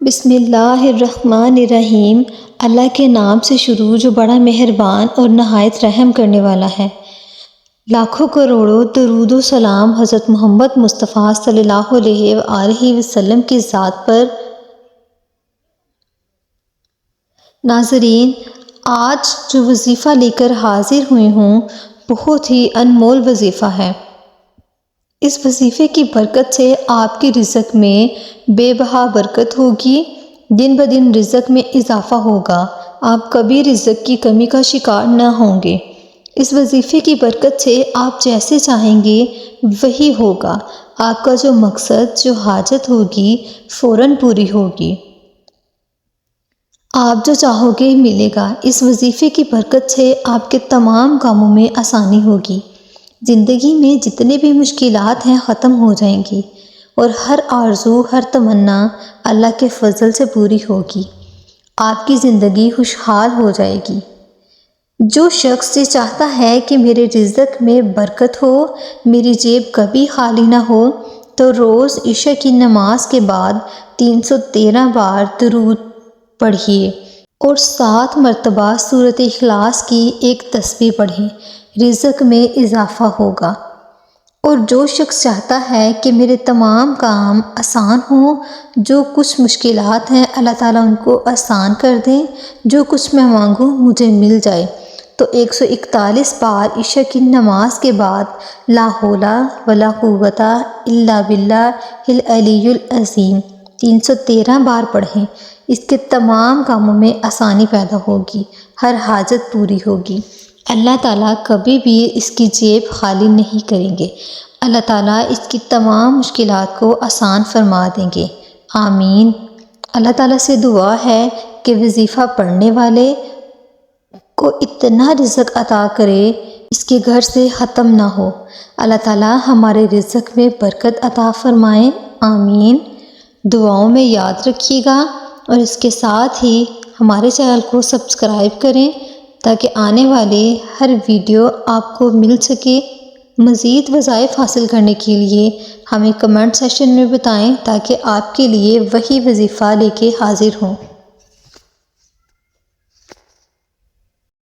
بسم اللہ الرحمن الرحیم۔ اللہ کے نام سے شروع جو بڑا مہربان اور نہایت رحم کرنے والا ہے۔ لاکھوں کروڑوں درود و سلام حضرت محمد مصطفیٰ صلی اللہ علیہ وآلہ وسلم کی ذات پر۔ ناظرین، آج جو وظیفہ لے کر حاضر ہوئی ہوں بہت ہی انمول وظیفہ ہے۔ اس وظیفے کی برکت سے آپ کے رزق میں بے بہا برکت ہوگی، دن بدن رزق میں اضافہ ہوگا، آپ کبھی رزق کی کمی کا شکار نہ ہوں گے۔ اس وظیفے کی برکت سے آپ جیسے چاہیں گے وہی ہوگا، آپ کا جو مقصد جو حاجت ہوگی فوراً پوری ہوگی، آپ جو چاہو گے ملے گا۔ اس وظیفے کی برکت سے آپ کے تمام کاموں میں آسانی ہوگی، زندگی میں جتنے بھی مشکلات ہیں ختم ہو جائیں گی اور ہر آرزو ہر تمنا اللہ کے فضل سے پوری ہوگی، آپ کی زندگی خوشحال ہو جائے گی۔ جو شخص یہ چاہتا ہے کہ میرے رزق میں برکت ہو، میری جیب کبھی خالی نہ ہو، تو روز عشاء کی نماز کے بعد 313 بار درود پڑھیے اور 7 مرتبہ سورۃ اخلاص کی ایک تسبیح پڑھیں، رزق میں اضافہ ہوگا۔ اور جو شخص چاہتا ہے کہ میرے تمام کام آسان ہوں، جو کچھ مشکلات ہیں اللہ تعالیٰ ان کو آسان کر دیں، جو کچھ میں مانگوں مجھے مل جائے، تو 141 بار عشاء کی نماز کے بعد لا حول ولا قوت الا باللہ العلی العظیم 313 بار پڑھیں۔ اس کے تمام کاموں میں آسانی پیدا ہوگی، ہر حاجت پوری ہوگی۔ اللہ تعالیٰ کبھی بھی اس کی جیب خالی نہیں کریں گے، اللہ تعالیٰ اس کی تمام مشکلات کو آسان فرما دیں گے، آمین۔ اللہ تعالیٰ سے دعا ہے کہ وظیفہ پڑھنے والے کو اتنا رزق عطا کرے اس کے گھر سے ختم نہ ہو۔ اللہ تعالیٰ ہمارے رزق میں برکت عطا فرمائیں، آمین۔ دعاؤں میں یاد رکھیے گا اور اس کے ساتھ ہی ہمارے چینل کو سبسکرائب کریں تاکہ آنے والے ہر ویڈیو آپ کو مل سکے۔ مزید وظائف حاصل کرنے کے لیے ہمیں کمنٹ سیکشن میں بتائیں تاکہ آپ کے لیے وہی وظیفہ لے کے حاضر ہوں۔